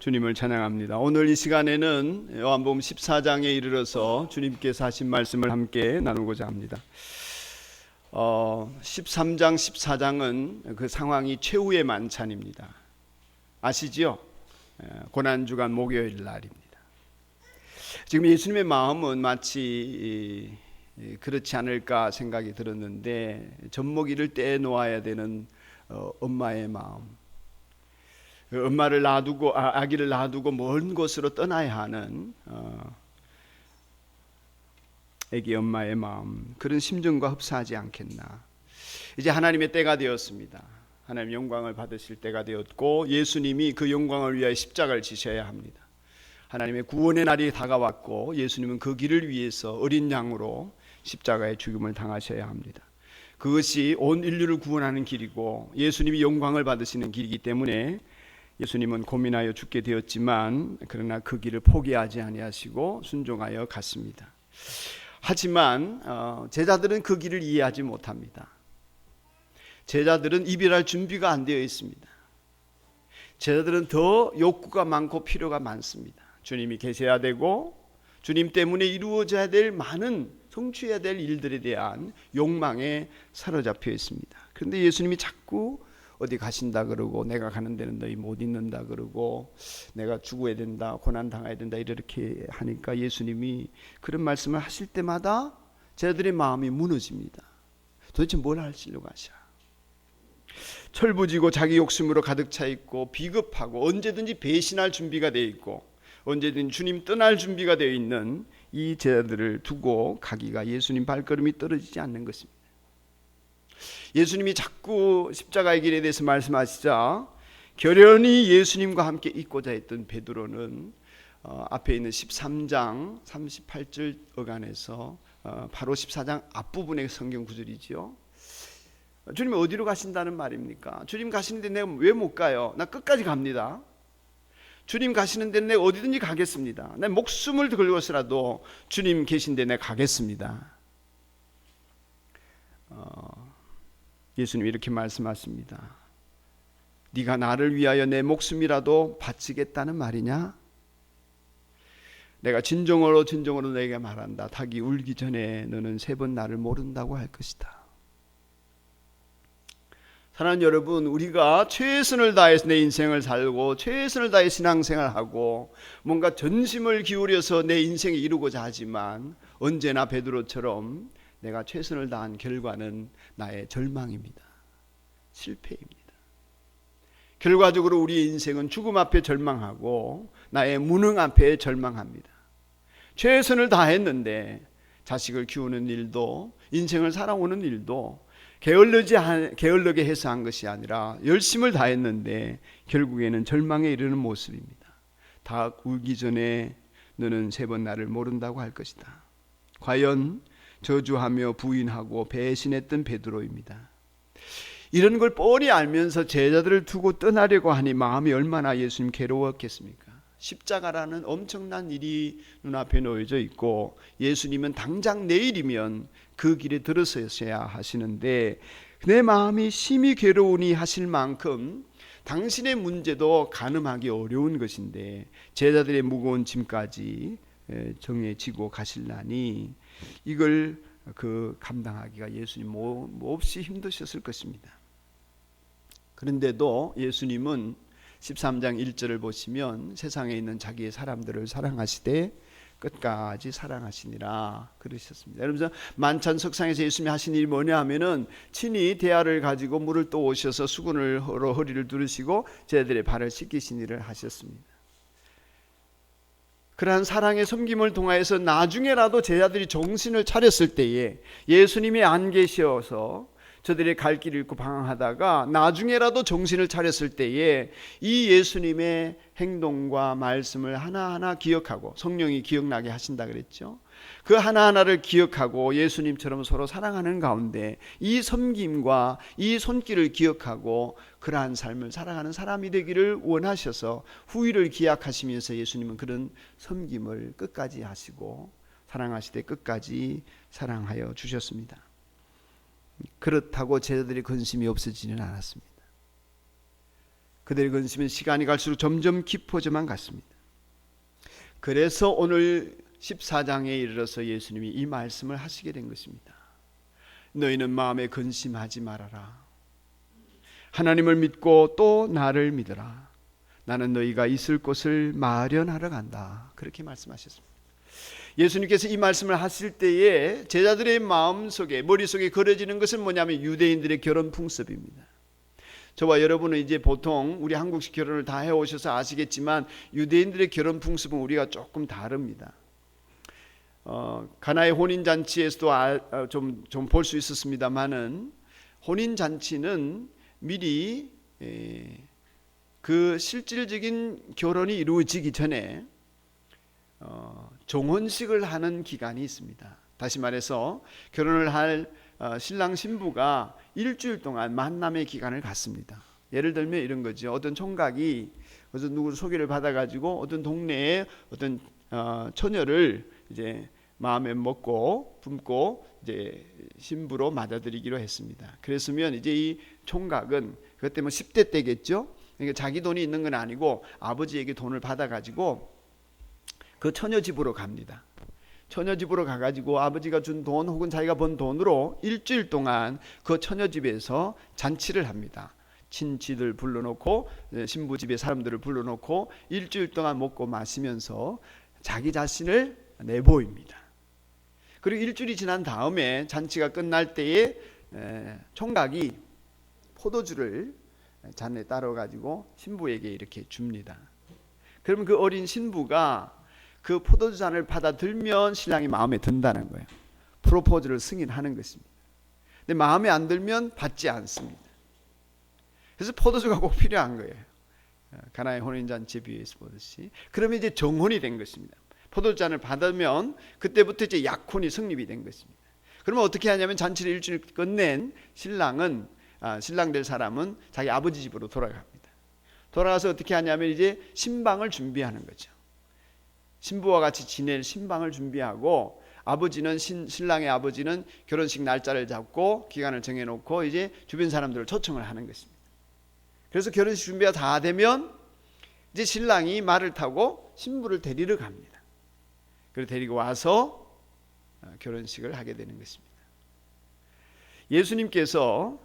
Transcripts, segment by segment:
주님을 찬양합니다. 오늘 이 시간에는 요한복음 14장에 이르러서 주님께서 하신 말씀을 함께 나누고자 합니다. 13장, 14장은 그 상황이 최후의 만찬입니다. 아시지요? 고난주간 목요일 날입니다. 지금 예수님의 마음은 마치 그렇지 않을까 생각이 들었는데, 젖먹이를 떼놓아야 되는 엄마의 마음, 엄마를 놔두고 아기를 놔두고 먼 곳으로 떠나야 하는 아기 엄마의 마음, 그런 심정과 흡사하지 않겠나. 이제 하나님의 때가 되었습니다. 하나님 영광을 받으실 때가 되었고, 예수님이 그 영광을 위하여 십자가를 지셔야 합니다. 하나님의 구원의 날이 다가왔고, 예수님은 그 길을 위해서 어린 양으로 십자가의 죽음을 당하셔야 합니다. 그것이 온 인류를 구원하는 길이고, 예수님이 영광을 받으시는 길이기 때문에 예수님은 고민하여 죽게 되었지만, 그러나 그 길을 포기하지 아니하시고 순종하여 갔습니다. 하지만 제자들은 그 길을 이해하지 못합니다. 제자들은 이별할 준비가 안 되어 있습니다. 제자들은 더 욕구가 많고 필요가 많습니다. 주님이 계셔야 되고, 주님 때문에 이루어져야 될 많은, 성취해야 될 일들에 대한 욕망에 사로잡혀 있습니다. 그런데 예수님이 자꾸 어디 가신다 그러고, 내가 가는 데는 너희 못 있는다 그러고, 내가 죽어야 된다, 고난 당해야 된다, 이렇게 하니까 예수님이 그런 말씀을 하실 때마다 제자들의 마음이 무너집니다. 도대체 뭘 하시려고 하셔? 철부지고 자기 욕심으로 가득 차 있고, 비겁하고, 언제든지 배신할 준비가 되어 있고, 언제든지 주님 떠날 준비가 되어 있는 이 제자들을 두고 가기가 예수님 발걸음이 떨어지지 않는 것입니다. 예수님이 자꾸 십자가의 길에 대해서 말씀하시자, 결연히 예수님과 함께 있고자 했던 베드로는 앞에 있는 13장 38절 어간에서 바로 14장 앞부분의 성경 구절이지요. 주님이 어디로 가신다는 말입니까? 주님 가시는데 내가 왜 못 가요? 나 끝까지 갑니다. 주님 가시는데 내가 어디든지 가겠습니다. 내 목숨을 걸고서라도 주님 계신데 내가 가겠습니다. 예수님이 이렇게 말씀하십니다. 네가 나를 위하여 내 목숨이라도 바치겠다는 말이냐? 내가 진정으로 너에게 말한다. 닭이 울기 전에 너는 3번 나를 모른다고 할 것이다. 사랑하는 여러분, 우리가 최선을 다해서 내 인생을 살고, 최선을 다해 신앙생활하고, 뭔가 전심을 기울여서 내 인생을 이루고자 하지만, 언제나 베드로처럼 내가 최선을 다한 결과는 나의 절망입니다. 실패입니다. 결과적으로 우리의 인생은 죽음 앞에 절망하고, 나의 무능 앞에 절망합니다. 최선을 다했는데 자식을 키우는 일도, 인생을 살아오는 일도 게을르게 해서 한 것이 아니라 열심을 다했는데 결국에는 절망에 이르는 모습입니다. 닭 울기 전에 너는 3번 나를 모른다고 할 것이다. 과연 저주하며 부인하고 배신했던 베드로입니다. 이런 걸 뻔히 알면서 제자들을 두고 떠나려고 하니 마음이 얼마나 예수님 괴로웠겠습니까? 십자가라는 엄청난 일이 눈앞에 놓여져 있고, 예수님은 당장 내일이면 그 길에 들어서셔야 하시는데, 내 마음이 심히 괴로우니 하실 만큼 당신의 문제도 가늠하기 어려운 것인데 제자들의 무거운 짐까지 정해지고 가실라니, 이걸 감당하기가 예수님 몹시 힘드셨을 것입니다. 그런데도 예수님은 13장 1절을 보시면 세상에 있는 자기의 사람들을 사랑하시되 끝까지 사랑하시니라 그러셨습니다. 여러분, 만찬 석상에서 예수님이 하신 일이 뭐냐 하면은 친히 대야를 가지고 물을 또 오셔서 수건으로 허리를 두르시고 제자들의 발을 씻기신 일을 하셨습니다. 그러한 사랑의 섬김을 통하여서 나중에라도 제자들이 정신을 차렸을 때에, 예수님이 안 계셔서 저들이 갈 길을 잃고 방황하다가 나중에라도 정신을 차렸을 때에 이 예수님의 행동과 말씀을 하나하나 기억하고, 성령이 기억나게 하신다 그랬죠. 그 하나하나를 기억하고 예수님처럼 서로 사랑하는 가운데 이 섬김과 이 손길을 기억하고 그러한 삶을 살아가는 사람이 되기를 원하셔서 후일을 기약하시면서 예수님은 그런 섬김을 끝까지 하시고 사랑하시되 끝까지 사랑하여 주셨습니다. 그렇다고 제자들의 근심이 없어지는 않았습니다. 그들의 근심은 시간이 갈수록 점점 깊어져만 갔습니다. 그래서 오늘 14장에 이르러서 예수님이 이 말씀을 하시게 된 것입니다. 너희는 마음에 근심하지 말아라. 하나님을 믿고 또 나를 믿어라. 나는 너희가 있을 곳을 마련하러 간다. 그렇게 말씀하셨습니다. 예수님께서 이 말씀을 하실 때에 제자들의 마음속에, 머릿속에 그려지는 것은 뭐냐면 유대인들의 결혼 풍습입니다. 저와 여러분은 이제 보통 우리 한국식 결혼을 다 해오셔서 아시겠지만 유대인들의 결혼 풍습은 우리가 조금 다릅니다. 가나의 혼인잔치에서도 좀 볼 수 있었습니다만은, 혼인잔치는 미리 그 실질적인 결혼이 이루어지기 전에 종혼식을 하는 기간이 있습니다. 다시 말해서 결혼을 할 신랑 신부가 일주일 동안 만남의 기간을 갖습니다. 예를 들면 이런 거죠. 어떤 총각이 어떤 누구 소개를 받아가지고 어떤 동네에 어떤 처녀를 이제 마음에 먹고 품고 이제 신부로 맞아들이기로 했습니다. 그랬으면 이제 이 총각은 그것 때문에 10대 때겠죠. 그러니까 자기 돈이 있는 건 아니고 아버지에게 돈을 받아가지고 그 처녀 집으로 갑니다. 처녀 집으로 가가지고 아버지가 준 돈 혹은 자기가 번 돈으로 일주일 동안 그 처녀 집에서 잔치를 합니다. 친지들 불러놓고 신부 집에 사람들을 불러놓고 일주일 동안 먹고 마시면서 자기 자신을 내보입니다. 그리고 일주일이 지난 다음에 잔치가 끝날 때에 총각이 포도주를 잔에 따라 가지고 신부에게 이렇게 줍니다. 그러면 그 어린 신부가 그 포도주 잔을 받아들면 신랑이 마음에 든다는 거예요. 프로포즈를 승인하는 것입니다. 근데 마음에 안 들면 받지 않습니다. 그래서 포도주가 꼭 필요한 거예요. 가나의 혼인잔치에 비해서 보듯이. 그러면 이제 정혼이 된 것입니다. 포도주 잔을 받으면 그때부터 이제 약혼이 성립이 된 것입니다. 그러면 어떻게 하냐면 잔치를 일주일 끝낸 신랑 될 사람은 자기 아버지 집으로 돌아갑니다. 돌아가서 어떻게 하냐면 이제 신방을 준비하는 거죠. 신부와 같이 지낼 신방을 준비하고, 아버지는 신랑의 아버지는 결혼식 날짜를 잡고 기간을 정해놓고 이제 주변 사람들을 초청을 하는 것입니다. 그래서 결혼식 준비가 다 되면 이제 신랑이 말을 타고 신부를 데리러 갑니다. 그리고 데리고 와서 결혼식을 하게 되는 것입니다. 예수님께서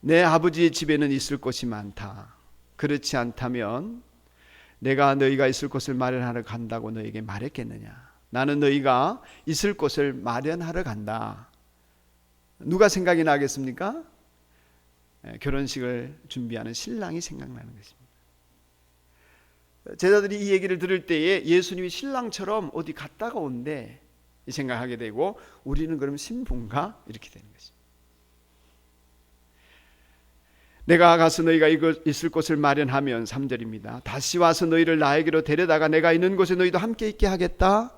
내 아버지의 집에는 있을 곳이 많다. 그렇지 않다면 내가 너희가 있을 곳을 마련하러 간다고 너희에게 말했겠느냐. 나는 너희가 있을 곳을 마련하러 간다. 누가 생각이 나겠습니까? 결혼식을 준비하는 신랑이 생각나는 것입니다. 제자들이 이 얘기를 들을 때에 예수님이 신랑처럼 어디 갔다가 온대 이 생각하게 되고, 우리는 그럼 신부인가? 이렇게 되는 것입니다. 내가 가서 너희가 있을 곳을 마련하면, 3절입니다. 다시 와서 너희를 나에게로 데려다가 내가 있는 곳에 너희도 함께 있게 하겠다.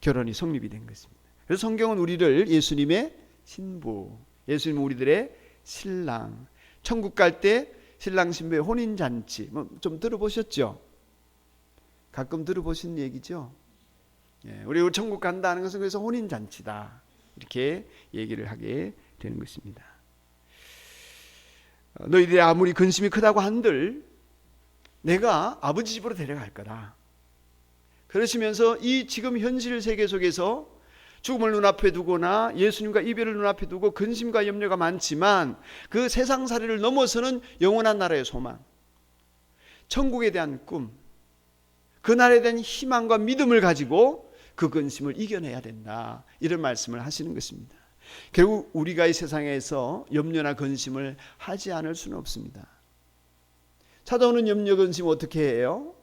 결혼이 성립이 된 것입니다. 그래서 성경은 우리를 예수님의 신부, 예수님은 우리들의 신랑, 천국 갈 때 신랑 신부의 혼인잔치, 좀 들어보셨죠? 가끔 들어보신 얘기죠? 우리 천국 간다는 것은 그래서 혼인잔치다, 이렇게 얘기를 하게 되는 것입니다. 너희들이 아무리 근심이 크다고 한들 내가 아버지 집으로 데려갈 거다. 그러시면서 이 지금 현실 세계 속에서 죽음을 눈앞에 두거나 예수님과 이별을 눈앞에 두고 근심과 염려가 많지만, 그 세상살이를 넘어서는 영원한 나라의 소망, 천국에 대한 꿈, 그날에 대한 희망과 믿음을 가지고 그 근심을 이겨내야 된다, 이런 말씀을 하시는 것입니다. 결국 우리가 이 세상에서 염려나 근심을 하지 않을 수는 없습니다. 찾아오는 염려 근심 어떻게 해요?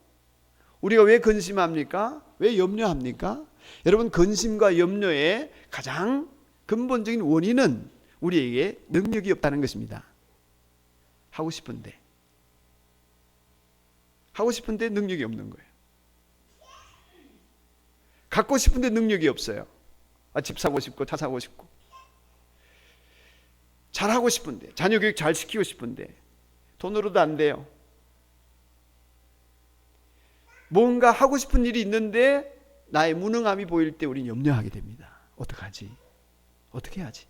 우리가 왜 근심합니까? 왜 염려합니까? 여러분, 근심과 염려의 가장 근본적인 원인은 우리에게 능력이 없다는 것입니다. 하고 싶은데 능력이 없는 거예요. 갖고 싶은데 능력이 없어요. 집 사고 싶고 차 사고 싶고, 잘하고 싶은데, 자녀 교육 잘 시키고 싶은데 돈으로도 안 돼요. 뭔가 하고 싶은 일이 있는데 나의 무능함이 보일 때 우리는 염려하게 됩니다. 어떡하지? 어떻게 하지?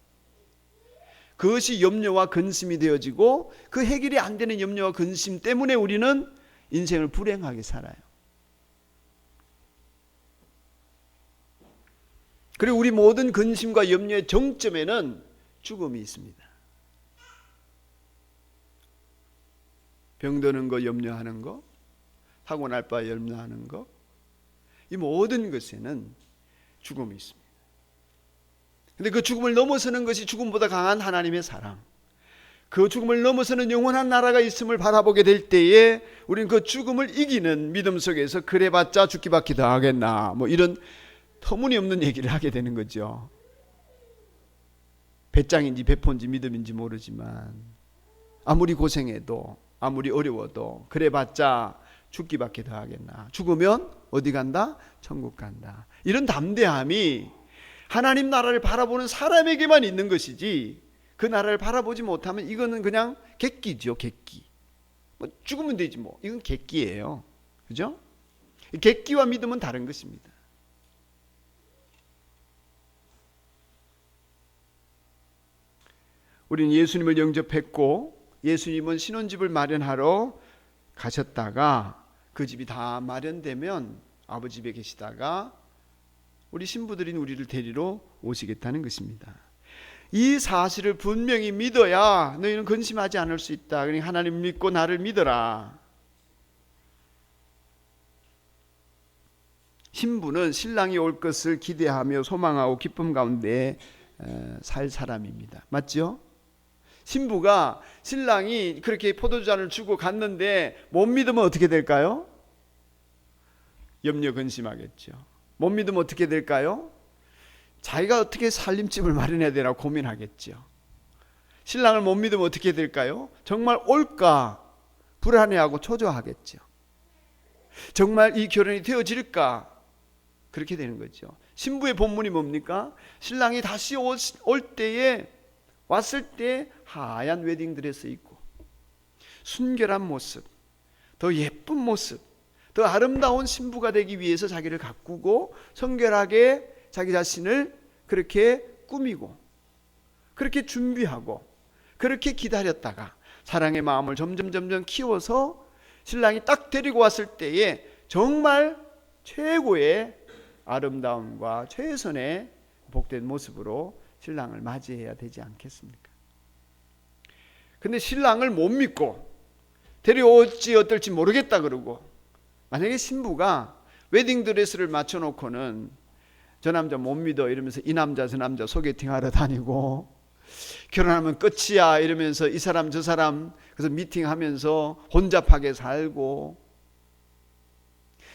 그것이 염려와 근심이 되어지고 그 해결이 안 되는 염려와 근심 때문에 우리는 인생을 불행하게 살아요. 그리고 우리 모든 근심과 염려의 정점에는 죽음이 있습니다. 병드는 거 염려하는 거, 사고 날 바 염려하는 거, 이 모든 것에는 죽음이 있습니다. 근데 그 죽음을 넘어서는 것이 죽음보다 강한 하나님의 사랑, 그 죽음을 넘어서는 영원한 나라가 있음을 바라보게 될 때에 우리는 그 죽음을 이기는 믿음 속에서 그래봤자 죽기밖에 더 하겠나, 뭐 이런 터무니없는 얘기를 하게 되는 거죠. 배짱인지 배포인지 믿음인지 모르지만 아무리 고생해도 아무리 어려워도 그래봤자 죽기밖에 더 하겠나, 죽으면 어디 간다? 천국 간다. 이런 담대함이 하나님 나라를 바라보는 사람에게만 있는 것이지, 그 나라를 바라보지 못하면 이거는 그냥 객기죠. 객기. 뭐 죽으면 되지 뭐. 이건 객기예요. 그죠? 객기와 믿음은 다른 것입니다. 우리는 예수님을 영접했고 예수님은 신혼집을 마련하러 가셨다가 그 집이 다 마련되면 아버지 집에 계시다가 우리 신부들인 우리를 데리러 오시겠다는 것입니다. 이 사실을 분명히 믿어야 너희는 근심하지 않을 수 있다. 그러니까 하나님 믿고 나를 믿어라. 신부는 신랑이 올 것을 기대하며 소망하고 기쁨 가운데 살 사람입니다. 맞죠? 신부가 신랑이 그렇게 포도주잔을 주고 갔는데 못 믿으면 어떻게 될까요? 염려 근심하겠죠. 못 믿으면 어떻게 될까요? 자기가 어떻게 살림집을 마련해야 되나 고민하겠죠. 신랑을 못 믿으면 어떻게 될까요? 정말 올까 불안해하고 초조하겠죠. 정말 이 결혼이 되어질까 그렇게 되는 거죠. 신부의 본문이 뭡니까? 신랑이 다시 올 때에 왔을 때 하얀 웨딩드레스 입고 순결한 모습, 더 예쁜 모습, 더 아름다운 신부가 되기 위해서 자기를 가꾸고 성결하게 자기 자신을 그렇게 꾸미고 그렇게 준비하고 그렇게 기다렸다가 사랑의 마음을 점점 키워서 신랑이 딱 데리고 왔을 때에 정말 최고의 아름다움과 최선의 복된 모습으로 신랑을 맞이해야 되지 않겠습니까? 근데 신랑을 못 믿고 데려올지 어떨지 모르겠다 그러고, 만약에 신부가 웨딩드레스를 맞춰놓고는 저 남자 못 믿어 이러면서 이 남자 저 남자 소개팅하러 다니고 결혼하면 끝이야 이러면서 이 사람 저 사람 그래서 미팅하면서 혼잡하게 살고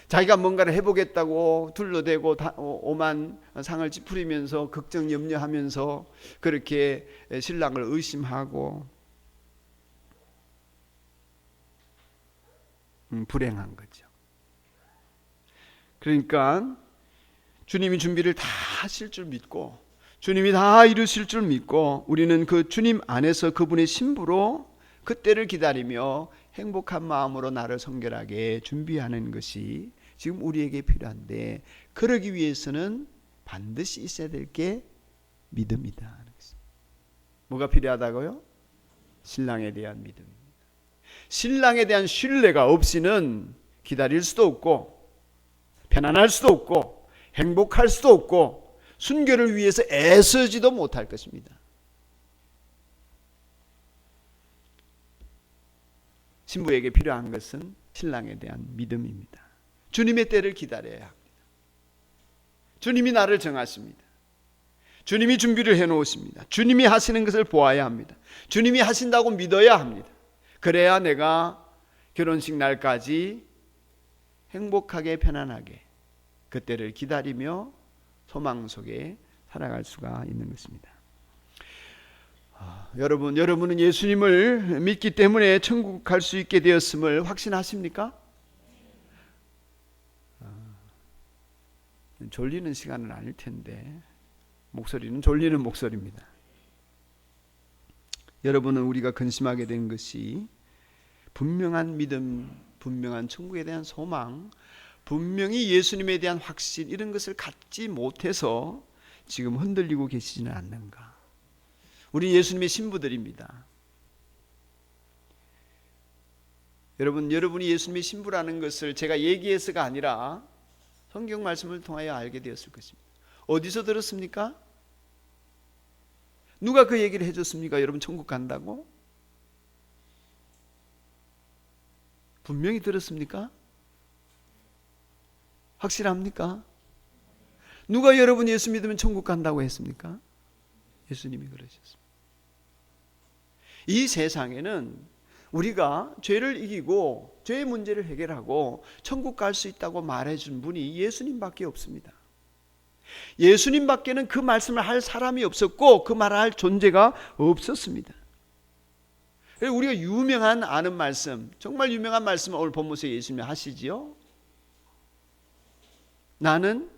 자기가 뭔가를 해보겠다고 둘러대고 오만 상을 찌푸리면서 걱정 염려하면서 그렇게 신랑을 의심하고 불행한 거죠. 그러니까 주님이 준비를 다 하실 줄 믿고 주님이 다 이루실 줄 믿고 우리는 그 주님 안에서 그분의 신부로 그때를 기다리며 행복한 마음으로 나를 성결하게 준비하는 것이 지금 우리에게 필요한데, 그러기 위해서는 반드시 있어야 될 게 믿음이다. 뭐가 필요하다고요? 신랑에 대한 믿음입니다. 신랑에 대한 신뢰가 없이는 기다릴 수도 없고 편안할 수도 없고 행복할 수도 없고 순결을 위해서 애쓰지도 못할 것입니다. 신부에게 필요한 것은 신랑에 대한 믿음입니다. 주님의 때를 기다려야 합니다. 주님이 나를 정하십니다. 주님이 준비를 해놓으십니다. 주님이 하시는 것을 보아야 합니다. 주님이 하신다고 믿어야 합니다. 그래야 내가 결혼식 날까지 행복하게 편안하게 그때를 기다리며 소망 속에 살아갈 수가 있는 것입니다. 여러분은 예수님을 믿기 때문에 천국 갈 수 있게 되었음을 확신하십니까? 졸리는 시간은 아닐 텐데 목소리는 졸리는 목소리입니다. 여러분은 우리가 근심하게 된 것이 분명한 믿음, 분명한 천국에 대한 소망, 분명히 예수님에 대한 확신, 이런 것을 갖지 못해서 지금 흔들리고 계시지는 않는가? 우리 예수님의 신부들입니다. 여러분이 예수님의 신부라는 것을 제가 얘기해서가 아니라 성경 말씀을 통하여 알게 되었을 것입니다. 어디서 들었습니까? 누가 그 얘기를 해줬습니까? 여러분 천국 간다고? 분명히 들었습니까? 확실합니까? 누가 여러분 예수 믿으면 천국 간다고 했습니까? 예수님이 그러셨습니다. 이 세상에는 우리가 죄를 이기고 죄의 문제를 해결하고 천국 갈 수 있다고 말해준 분이 예수님밖에 없습니다. 예수님밖에는 그 말씀을 할 사람이 없었고 그 말을 할 존재가 없었습니다. 우리가 유명한 아는 말씀, 정말 유명한 말씀을 오늘 본문에서 예수님이 하시지요. 나는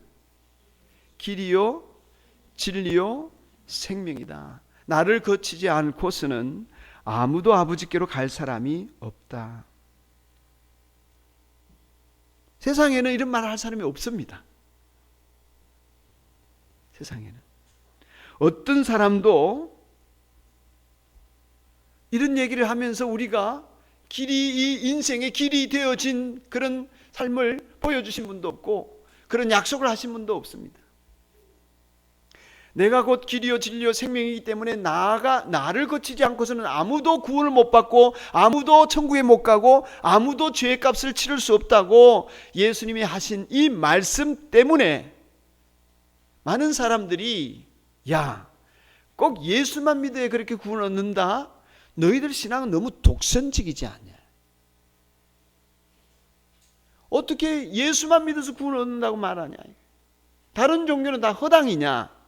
길이요 진리요 생명이다. 나를 거치지 않고서는 아무도 아버지께로 갈 사람이 없다. 세상에는 이런 말을 할 사람이 없습니다. 세상에는 어떤 사람도 이런 얘기를 하면서 우리가 이 인생의 길이 되어진 그런 삶을 보여주신 분도 없고 그런 약속을 하신 분도 없습니다. 내가 곧 길이요 진리요 생명이기 때문에 나를 거치지 않고서는 아무도 구원을 못 받고 아무도 천국에 못 가고 아무도 죄의 값을 치를 수 없다고 예수님이 하신 이 말씀 때문에 많은 사람들이 꼭 예수만 믿어야 그렇게 구원 얻는다? 너희들 신앙은 너무 독선적이지 않냐? 어떻게 예수만 믿어서 구원 얻는다고 말하냐? 다른 종교는 다 허당이냐?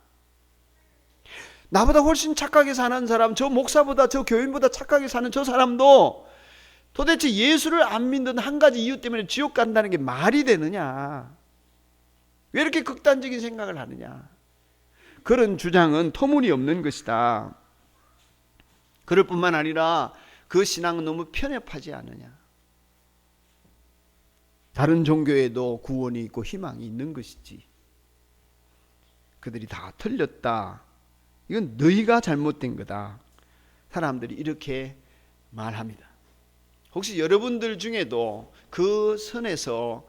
나보다 훨씬 착하게 사는 사람, 저 목사보다 저 교인보다 착하게 사는 저 사람도 도대체 예수를 안 믿는 한 가지 이유 때문에 지옥 간다는 게 말이 되느냐? 왜 이렇게 극단적인 생각을 하느냐? 그런 주장은 터무니없는 것이다. 그럴 뿐만 아니라 그 신앙은 너무 편협하지 않느냐? 다른 종교에도 구원이 있고 희망이 있는 것이지. 그들이 다 틀렸다. 이건 너희가 잘못된 거다. 사람들이 이렇게 말합니다. 혹시 여러분들 중에도 그 선에서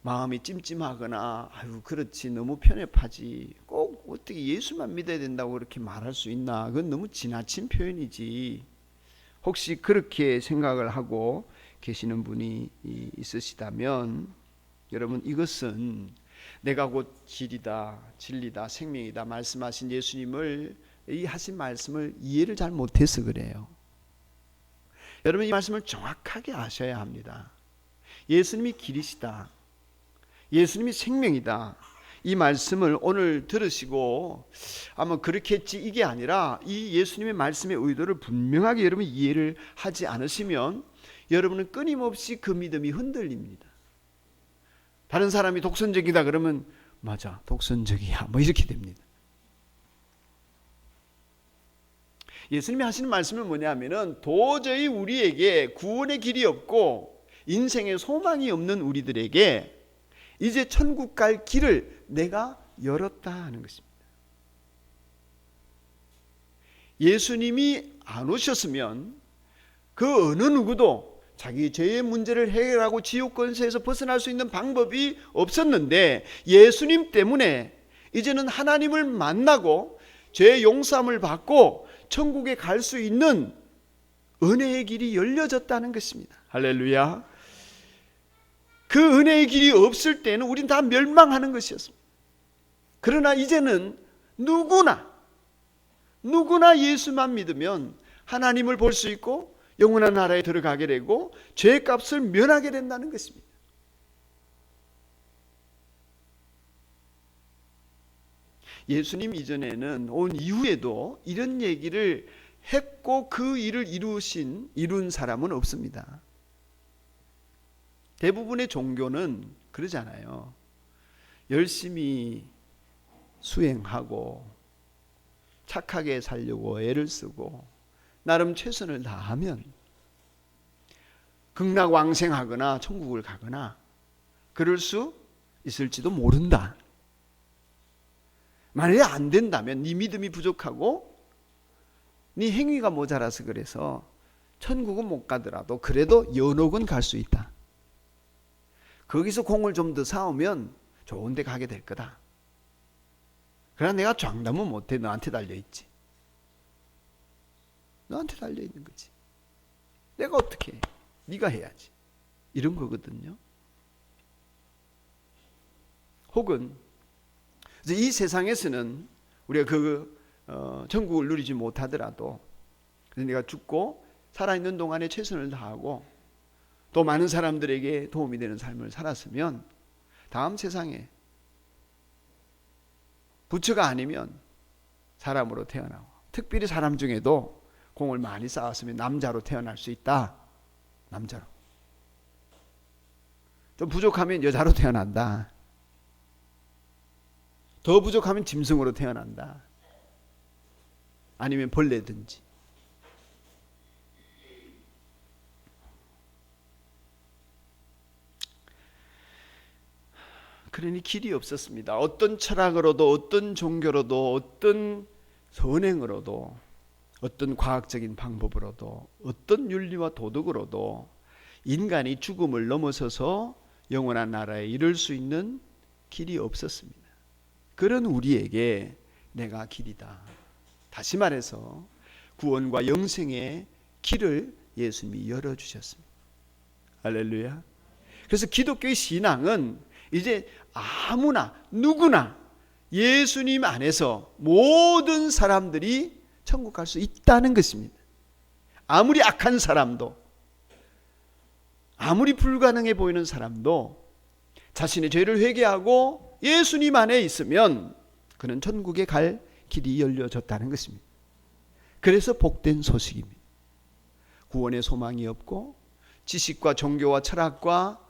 마음이 찜찜하거나 그렇지 너무 편협하지 꼭 어떻게 예수만 믿어야 된다고 그렇게 말할 수 있나? 그건 너무 지나친 표현이지. 혹시 그렇게 생각을 하고 계시는 분이 있으시다면 여러분 이것은 내가 곧 길이다 진리다 생명이다 말씀하신 예수님을 이 하신 말씀을 이해를 잘 못해서 그래요. 여러분 이 말씀을 정확하게 아셔야 합니다. 예수님이 길이시다. 예수님이 생명이다. 이 말씀을 오늘 들으시고 아마 그렇게 했지 이게 아니라 이 예수님의 말씀의 의도를 분명하게 여러분 이해를 하지 않으시면 여러분은 끊임없이 그 믿음이 흔들립니다. 다른 사람이 독선적이다 그러면 맞아 독선적이야 뭐 이렇게 됩니다. 예수님이 하시는 말씀은 뭐냐면은 도저히 우리에게 구원의 길이 없고 인생의 소망이 없는 우리들에게 이제 천국 갈 길을 내가 열었다 하는 것입니다. 예수님이 안 오셨으면 그 어느 누구도 자기 죄의 문제를 해결하고 지옥 권세에서 벗어날 수 있는 방법이 없었는데 예수님 때문에 이제는 하나님을 만나고 죄의 용서함을 받고 천국에 갈 수 있는 은혜의 길이 열려졌다는 것입니다. 할렐루야. 그 은혜의 길이 없을 때는 우린 다 멸망하는 것이었습니다. 그러나 이제는 누구나 예수만 믿으면 하나님을 볼 수 있고 영원한 나라에 들어가게 되고 죄의 값을 면하게 된다는 것입니다. 예수님 이전에는 온 이후에도 이런 얘기를 했고 그 일을 이룬 사람은 없습니다. 대부분의 종교는 그러잖아요. 열심히 수행하고 착하게 살려고 애를 쓰고 나름 최선을 다하면 극락왕생하거나 천국을 가거나 그럴 수 있을지도 모른다. 만약에 안 된다면 네 믿음이 부족하고 네 행위가 모자라서 그래서 천국은 못 가더라도 그래도 연옥은 갈 수 있다. 거기서 공을 좀 더 쌓으면 좋은 데 가게 될 거다. 그러나 내가 장담은 못해. 너한테 달려있지. 너한테 달려있는 거지. 내가 어떻게 해? 네가 해야지. 이런 거거든요. 혹은 이 세상에서는 우리가 천국을 누리지 못하더라도 내가 죽고 살아있는 동안에 최선을 다하고 또 많은 사람들에게 도움이 되는 삶을 살았으면 다음 세상에 부처가 아니면 사람으로 태어나고, 특별히 사람 중에도 공을 많이 쌓았으면 남자로 태어날 수 있다. 남자로. 좀 부족하면 여자로 태어난다. 더 부족하면 짐승으로 태어난다. 아니면 벌레든지. 그러니 길이 없었습니다. 어떤 철학으로도 어떤 종교로도 어떤 선행으로도 어떤 과학적인 방법으로도 어떤 윤리와 도덕으로도 인간이 죽음을 넘어서서 영원한 나라에 이를 수 있는 길이 없었습니다. 그런 우리에게 내가 길이다. 다시 말해서 구원과 영생의 길을 예수님이 열어주셨습니다. 할렐루야. 그래서 기독교의 신앙은 이제 아무나 누구나 예수님 안에서 모든 사람들이 천국 갈 수 있다는 것입니다. 아무리 악한 사람도, 아무리 불가능해 보이는 사람도 자신의 죄를 회개하고 예수님 안에 있으면 그는 천국에 갈 길이 열려졌다는 것입니다. 그래서 복된 소식입니다. 구원의 소망이 없고 지식과 종교와 철학과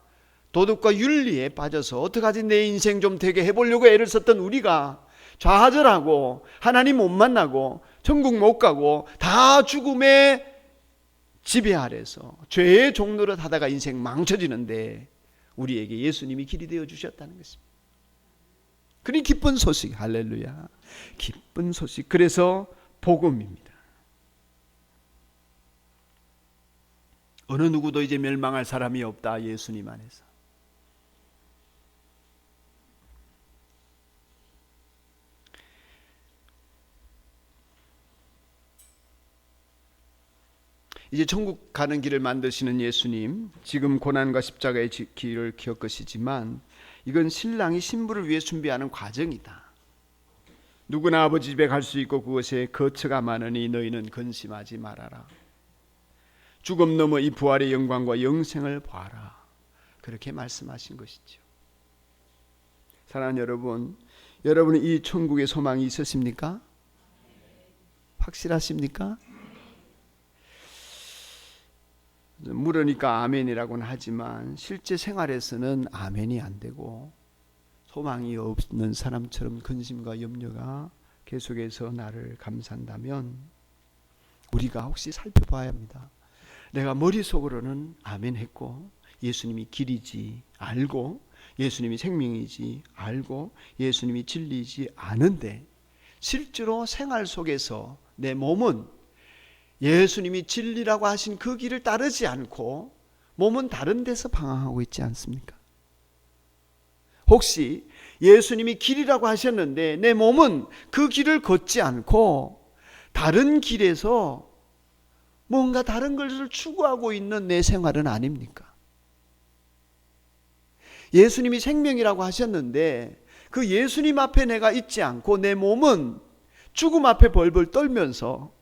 도덕과 윤리에 빠져서 어떡하지 내 인생 좀 되게 해보려고 애를 썼던 우리가 좌절하고 하나님 못 만나고 천국 못 가고 다 죽음의 지배 아래서 죄의 종노릇 하다가 인생 망쳐지는데 우리에게 예수님이 길이 되어 주셨다는 것입니다. 그러니 기쁜 소식, 할렐루야. 기쁜 소식. 그래서 복음입니다. 어느 누구도 이제 멸망할 사람이 없다. 예수님 안에서. 이제 천국 가는 길을 만드시는 예수님, 지금 고난과 십자가의 길을 겪으시지만 이건 신랑이 신부를 위해 준비하는 과정이다. 누구나 아버지 집에 갈 수 있고 그것에 거처가 많으니 너희는 근심하지 말아라. 죽음 넘어 이 부활의 영광과 영생을 봐라. 그렇게 말씀하신 것이죠. 사랑하는 여러분, 여러분은 이 천국의 소망이 있으십니까? 확실하십니까? 물으니까 아멘이라고는 하지만 실제 생활에서는 아멘이 안 되고 소망이 없는 사람처럼 근심과 염려가 계속해서 나를 감싼다면 우리가 혹시 살펴봐야 합니다. 내가 머릿속으로는 아멘 했고 예수님이 길이지 알고 예수님이 생명이지 알고 예수님이 진리이지 아는데 실제로 생활 속에서 내 몸은 예수님이 진리라고 하신 그 길을 따르지 않고 몸은 다른 데서 방황하고 있지 않습니까? 혹시 예수님이 길이라고 하셨는데 내 몸은 그 길을 걷지 않고 다른 길에서 뭔가 다른 것을 추구하고 있는 내 생활은 아닙니까? 예수님이 생명이라고 하셨는데 그 예수님 앞에 내가 있지 않고 내 몸은 죽음 앞에 벌벌 떨면서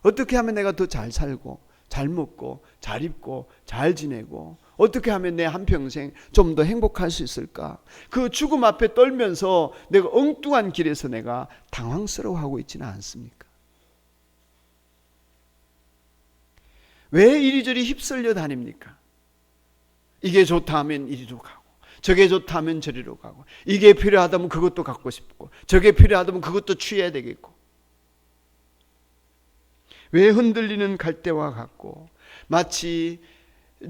어떻게 하면 내가 더 잘 살고 잘 먹고 잘 입고 잘 지내고 어떻게 하면 내 한평생 좀 더 행복할 수 있을까? 그 죽음 앞에 떨면서 내가 엉뚱한 길에서 내가 당황스러워하고 있지는 않습니까? 왜 이리저리 휩쓸려 다닙니까? 이게 좋다 하면 이리로 가고 저게 좋다 하면 저리로 가고 이게 필요하다면 그것도 갖고 싶고 저게 필요하다면 그것도 취해야 되겠고 왜 흔들리는 갈대와 같고 마치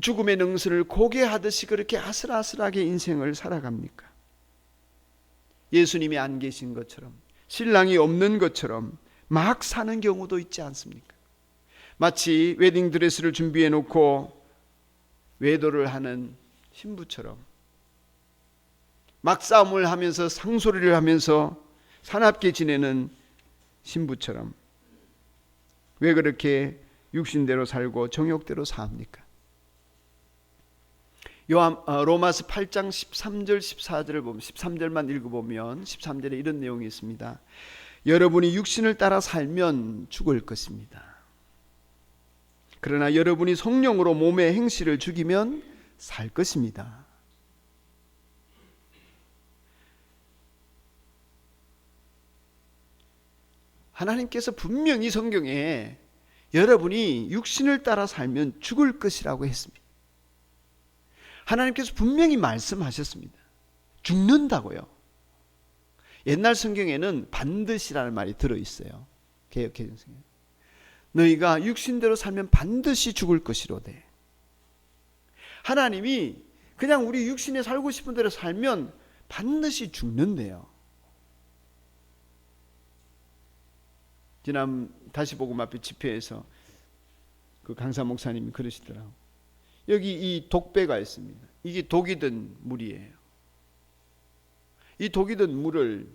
죽음의 능선을 고개하듯이 그렇게 아슬아슬하게 인생을 살아갑니까? 예수님이 안 계신 것처럼 신랑이 없는 것처럼 막 사는 경우도 있지 않습니까? 마치 웨딩드레스를 준비해 놓고 외도를 하는 신부처럼 막싸움을 하면서 상소리를 하면서 사납게 지내는 신부처럼 왜 그렇게 육신대로 살고 정욕대로 삽니까? 로마서 8장 13절 14절을 보면 13절만 읽어보면 13절에 이런 내용이 있습니다. 여러분이 육신을 따라 살면 죽을 것입니다. 그러나 여러분이 성령으로 몸의 행실을 죽이면 살 것입니다. 하나님께서 분명히 성경에 여러분이 육신을 따라 살면 죽을 것이라고 했습니다. 하나님께서 분명히 말씀하셨습니다. 죽는다고요. 옛날 성경에는 반드시라는 말이 들어있어요. 개역해진 성경. 너희가 육신대로 살면 반드시 죽을 것이로되. 하나님이 그냥 우리 육신에 살고 싶은 대로 살면 반드시 죽는데요. 지난 다시복음 앞에 집회에서 그 강사 목사님이 그러시더라고요. 여기 이 독배가 있습니다. 이게 독이 든 물이에요. 이 독이 든 물을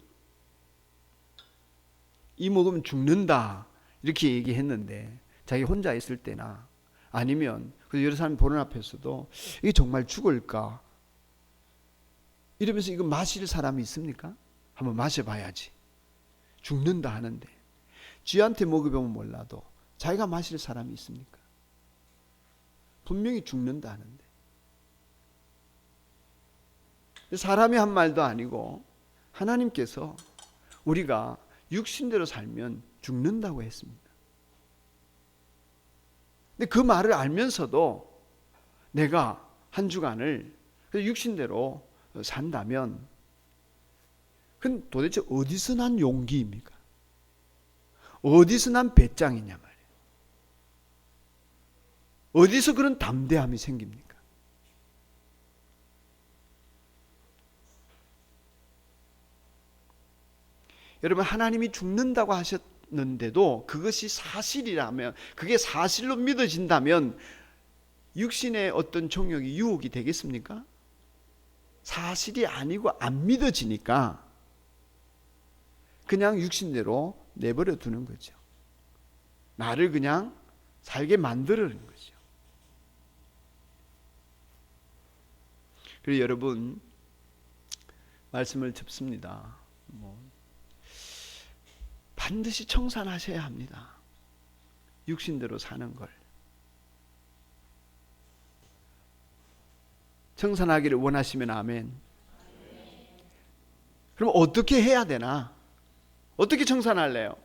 이 먹으면 죽는다 이렇게 얘기했는데 자기 혼자 있을 때나 아니면 여러 사람 보는 앞에서도 이게 정말 죽을까 이러면서 이거 마실 사람이 있습니까? 한번 마셔봐야지. 죽는다 하는데 쥐한테 먹여보면 몰라도 자기가 마실 사람이 있습니까? 분명히 죽는다 하는데 사람이 한 말도 아니고 하나님께서 우리가 육신대로 살면 죽는다고 했습니다. 근데 그 말을 알면서도 내가 한 주간을 육신대로 산다면 그건 도대체 어디서 난 용기입니까? 어디서 난 배짱이냐 말이에요. 어디서 그런 담대함이 생깁니까? 여러분 하나님이 죽는다고 하셨는데도 그것이 사실이라면 그게 사실로 믿어진다면 육신의 어떤 정욕이 유혹이 되겠습니까? 사실이 아니고 안 믿어지니까 그냥 육신대로 내버려 두는 거죠. 나를 그냥 살게 만들어는 거죠. 그리고 여러분 말씀을 접습니다. 반드시 청산하셔야 합니다. 육신대로 사는 걸. 청산하기를 원하시면 아멘. 그럼 어떻게 해야 되나? 어떻게 청산할래요?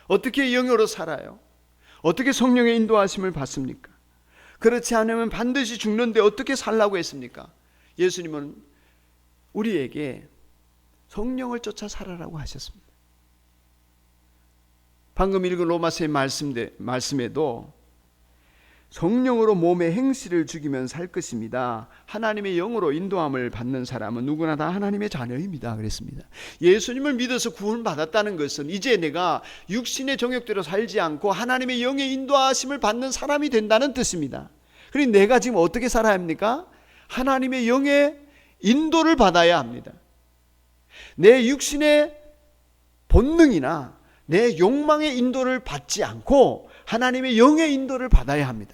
어떻게 영으로 살아요? 어떻게 성령의 인도하심을 받습니까? 그렇지 않으면 반드시 죽는데 어떻게 살라고 했습니까? 예수님은 우리에게 성령을 쫓아 살아라고 하셨습니다. 방금 읽은 로마서의 말씀에도 성령으로 몸의 행실을 죽이면 살 것입니다. 하나님의 영으로 인도함을 받는 사람은 누구나 다 하나님의 자녀입니다. 그랬습니다. 예수님을 믿어서 구원을 받았다는 것은 이제 내가 육신의 정욕대로 살지 않고 하나님의 영의 인도하심을 받는 사람이 된다는 뜻입니다. 그러니 내가 지금 어떻게 살아야 합니까? 하나님의 영의 인도를 받아야 합니다. 내 육신의 본능이나 내 욕망의 인도를 받지 않고 하나님의 영의 인도를 받아야 합니다.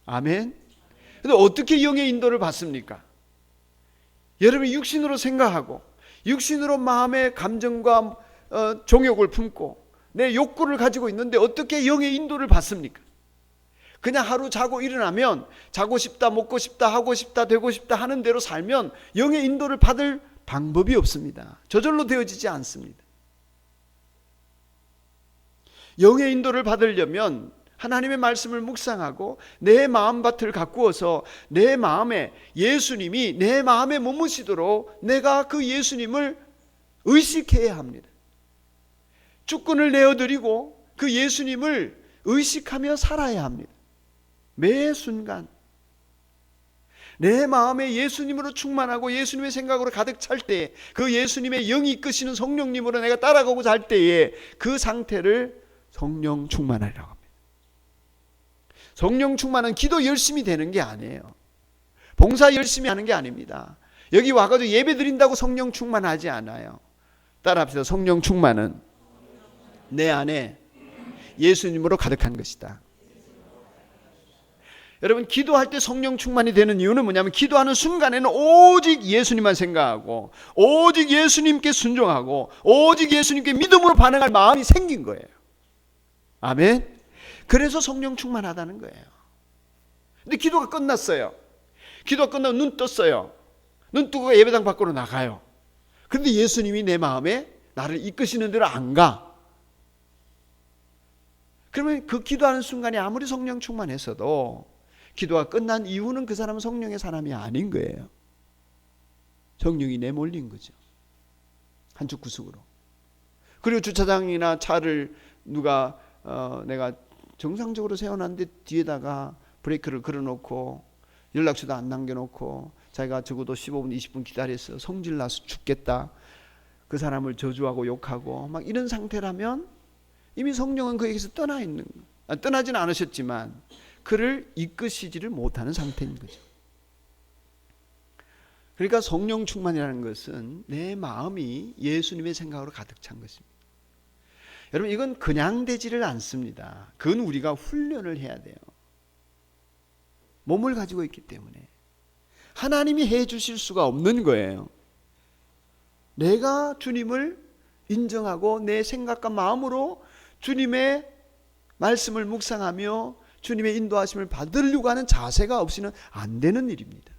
아멘. 그런데 어떻게 영의 인도를 받습니까? 여러분이 육신으로 생각하고 육신으로 마음의 감정과 정욕을 품고 내 욕구를 가지고 있는데 어떻게 영의 인도를 받습니까? 그냥 하루 자고 일어나면 자고 싶다, 먹고 싶다, 하고 싶다, 되고 싶다 하는 대로 살면 영의 인도를 받을 방법이 없습니다. 저절로 되어지지 않습니다. 영의 인도를 받으려면 하나님의 말씀을 묵상하고 내 마음밭을 가꾸어서 내 마음에 예수님이 내 마음에 머무시도록 내가 그 예수님을 의식해야 합니다. 주권을 내어드리고 그 예수님을 의식하며 살아야 합니다. 매 순간 내 마음에 예수님으로 충만하고 예수님의 생각으로 가득 찰 때, 그 예수님의 영이 이끄시는 성령님으로 내가 따라가고자 할 때에 그 상태를 성령 충만이라고 합니다. 성령 충만은 기도 열심히 되는 게 아니에요. 봉사 열심히 하는 게 아닙니다. 여기 와가지고 예배 드린다고 성령 충만하지 않아요. 따라합시다. 성령 충만은 내 안에 예수님으로 가득한 것이다. 여러분, 기도할 때 성령 충만이 되는 이유는 뭐냐면, 기도하는 순간에는 오직 예수님만 생각하고 오직 예수님께 순종하고 오직 예수님께 믿음으로 반응할 마음이 생긴 거예요. 아멘. 그래서 성령 충만하다는 거예요. 근데 기도가 끝났어요. 기도가 끝나고 눈 떴어요. 눈 뜨고 예배당 밖으로 나가요. 그런데 예수님이 내 마음에 나를 이끄시는 대로 안 가. 그러면 그 기도하는 순간에 아무리 성령 충만했어도 기도가 끝난 이후는 그 사람은 성령의 사람이 아닌 거예요. 성령이 내몰린 거죠. 한쪽 구석으로. 그리고 주차장이나 차를 누가 내가 정상적으로 세워놨는데 뒤에다가 브레이크를 걸어놓고 연락처도 안 남겨놓고 자기가 적어도 15분 20분 기다렸어. 성질나서 죽겠다. 그 사람을 저주하고 욕하고 막 이런 상태라면 이미 성령은 그에게서 떠나지는 않으셨지만 그를 이끄시지를 못하는 상태인 거죠. 그러니까 성령 충만이라는 것은 내 마음이 예수님의 생각으로 가득 찬 것입니다. 여러분, 이건 그냥 되지를 않습니다. 그건 우리가 훈련을 해야 돼요. 몸을 가지고 있기 때문에 하나님이 해 주실 수가 없는 거예요. 내가 주님을 인정하고 내 생각과 마음으로 주님의 말씀을 묵상하며 주님의 인도하심을 받으려고 하는 자세가 없이는 안 되는 일입니다.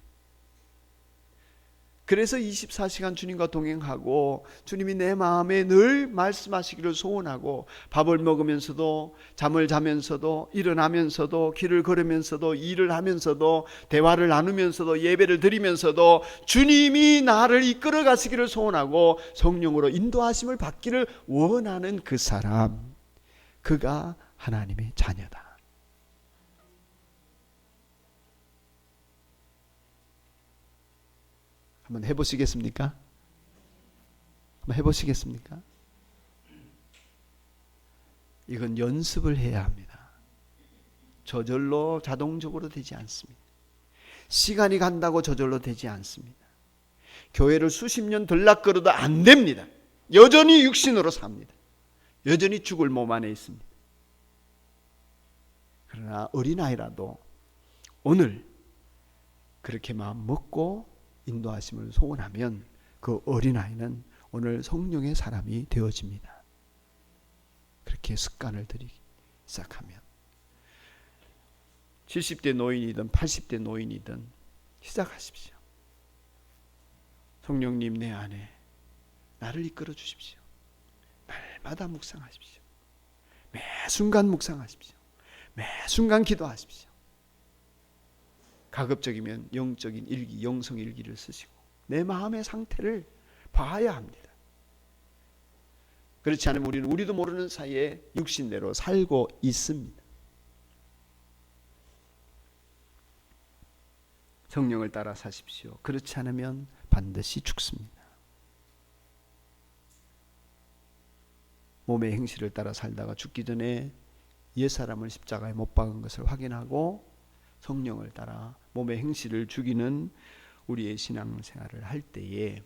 그래서 24시간 주님과 동행하고 주님이 내 마음에 늘 말씀하시기를 소원하고, 밥을 먹으면서도 잠을 자면서도 일어나면서도 길을 걸으면서도 일을 하면서도 대화를 나누면서도 예배를 드리면서도 주님이 나를 이끌어 가시기를 소원하고 성령으로 인도하심을 받기를 원하는 그 사람, 그가 하나님의 자녀다. 한번 해보시겠습니까? 한번 해보시겠습니까? 이건 연습을 해야 합니다. 저절로 자동적으로 되지 않습니다. 시간이 간다고 저절로 되지 않습니다. 교회를 수십 년 들락거려도 안 됩니다. 여전히 육신으로 삽니다. 여전히 죽을 몸 안에 있습니다. 그러나 어린아이라도 오늘 그렇게 마음 먹고 인도하심을 소원하면 그 어린아이는 오늘 성령의 사람이 되어집니다. 그렇게 습관을 들이기 시작하면 70대 노인이든 80대 노인이든 시작하십시오. 성령님, 내 안에 나를 이끌어 주십시오. 날마다 묵상하십시오. 매 순간 묵상하십시오. 매 순간 기도하십시오. 가급적이면 영적인 일기, 영성 일기를 쓰시고 내 마음의 상태를 봐야 합니다. 그렇지 않으면 우리는 우리도 모르는 사이에 육신대로 살고 있습니다. 성령을 따라 사십시오. 그렇지 않으면 반드시 죽습니다. 몸의 행실을 따라 살다가 죽기 전에 옛사람을 십자가에 못 박은 것을 확인하고 성령을 따라 몸의 행실을 죽이는 우리의 신앙생활을 할 때에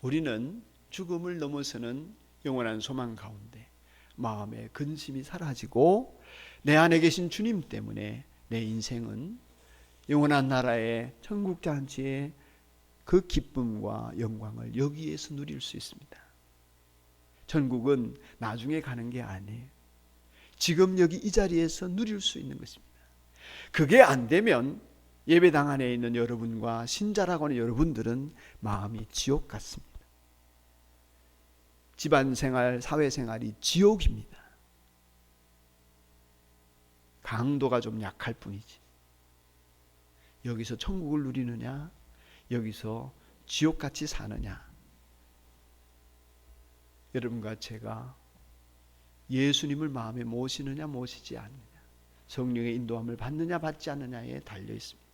우리는 죽음을 넘어서는 영원한 소망 가운데 마음의 근심이 사라지고 내 안에 계신 주님 때문에 내 인생은 영원한 나라의 천국 잔치의 그 기쁨과 영광을 여기에서 누릴 수 있습니다. 천국은 나중에 가는 게 아니에요. 지금 여기 이 자리에서 누릴 수 있는 것입니다. 그게 안 되면 예배당 안에 있는 여러분과 신자라고 하는 여러분들은 마음이 지옥 같습니다. 집안생활, 사회생활이 지옥입니다. 강도가 좀 약할 뿐이지. 여기서 천국을 누리느냐, 여기서 지옥같이 사느냐. 여러분과 제가 예수님을 마음에 모시느냐 모시지 않느냐, 성령의 인도함을 받느냐 받지 않느냐에 달려 있습니다.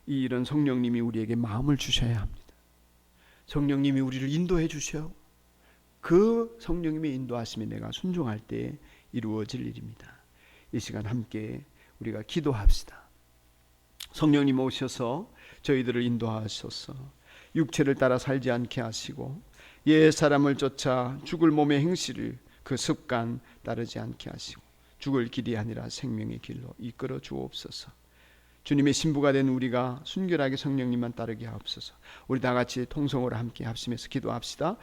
이 일은 성령님이 우리에게 마음을 주셔야 합니다. 성령님이 우리를 인도해 주셔. 그 성령님의 인도하심에 내가 순종할 때 이루어질 일입니다. 이 시간 함께 우리가 기도합시다. 성령님 오셔서 저희들을 인도하셔서 육체를 따라 살지 않게 하시고 옛 사람을 쫓아 죽을 몸의 행실을 그 습관 따르지 않게 하시고 죽을 길이 아니라 생명의 길로 이끌어 주옵소서. 주님의 신부가 된 우리가 순결하게 성령님만 따르게 하옵소서. 우리 다 같이 통성으로 함께 합심해서 기도합시다.